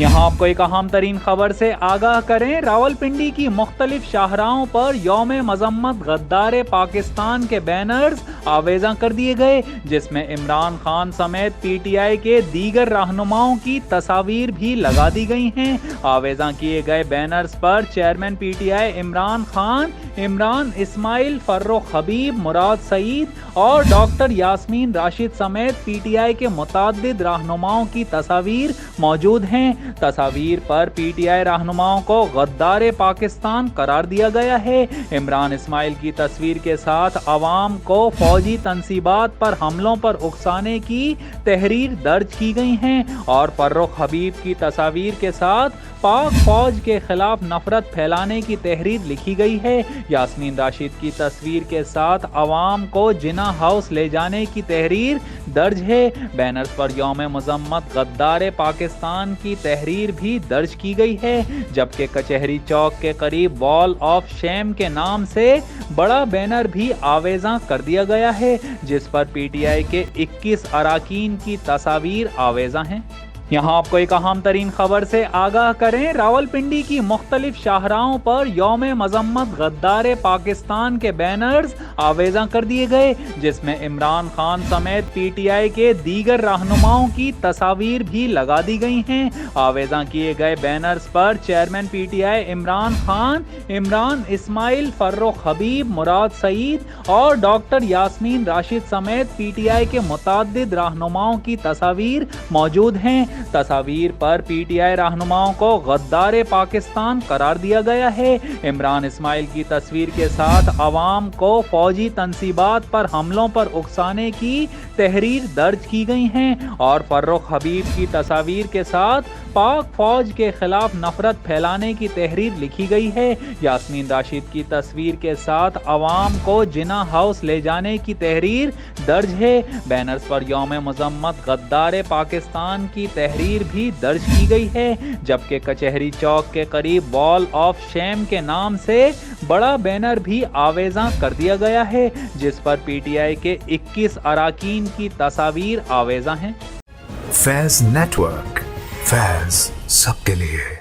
यहाँ आपको एक अहम तरीन खबर से आगाह करें। रावलपिंडी की मुख्तलिफ शाहराहों पर यौम मजम्मत गद्दार पाकिस्तान के बैनर्स आवेजा कर दिए गए, जिसमें इमरान खान समेत PTI के दीगर रहनुमाओं की तस्वीर भी लगा दी गई हैं। आवेजा किए गए बैनर्स पर चेयरमैन PTI इमरान खान, इमरान इस्माइल, फर्रुख हबीब, मुराद सईद और डॉक्टर यास्मीन राशिद समेत PTI के मुतअद्दिद रहनुमाओं की तस्वीर मौजूद हैं। तस्वीर पर PTI रहनुमाओं को गद्दार पाकिस्तान करार दिया गया है। इमरान इस्माइल की तस्वीर के साथ अवाम को फौजी तंसीबात पर हमलों पर उकसाने की तहरीर दर्ज की गई हैं और फर्रुख हबीब की तस्वीर के साथ पाक फौज के खिलाफ नफरत फैलाने की तहरीर लिखी गई है। यास्मीन राशिद की तस्वीर के साथ अवाम को जिना हाउस ले जाने की तहरीर दर्ज है। बैनर्स पर यौम मजम्मत गद्दार पाकिस्तान की तहरीर भी दर्ज की गई है, जबकि कचहरी चौक के करीब वॉल ऑफ शेम के नाम से बड़ा बैनर भी आवेजा कर दिया गया है, जिस पर PTI के 21 अराकीन की तस्वीर आवेजा हैं। यहाँ आपको एक अहम तरीन खबर से आगाह करें। रावलपिंडी की मुख्तलिफ शाहराहों पर यौम मजम्मत गद्दार पाकिस्तान के बैनर्स आवेजा कर दिए गए, जिसमें इमरान खान समेत PTI के दीगर रहनुमाओं की तस्वीर भी लगा दी गई हैं। आवेजा किए गए बैनर्स पर चेयरमैन PTI इमरान खान, इमरान इस्माइल, फर्रुख हबीब, मुराद सईद और डॉक्टर यास्मीन राशिद समेत PTI के मुतअद्दिद रहनुमाओं की तस्वीर मौजूद हैं। तस्वीर पर PTI रहनुमाओं को गद्दार पाकिस्तान करार दिया गया है। इमरान इस्माइल की तस्वीर के साथ अवाम को फौजी तंसीबात पर हमलों पर उकसाने की तहरीर दर्ज की गई हैं और फर्रुख हबीब की तस्वीर के साथ पाक फौज के खिलाफ नफरत फैलाने की तहरीर लिखी गई है। यास्मीन राशिद की तस्वीर के साथ अवाम को जिना हाउस ले जाने की तहरीर दर्ज है। बैनर्स पर यौम मजम्मत गद्दार पाकिस्तान की तहरीर भी दर्ज की गई है, जबकि कचहरी चौक के करीब वॉल ऑफ शेम के नाम से बड़ा बैनर भी आवेजा कर दिया गया है, जिस पर PTI के 21 अराकीन की तस्वीर आवेजा हैं। फैज़ नेटवर्क, फैज़ सबके लिए।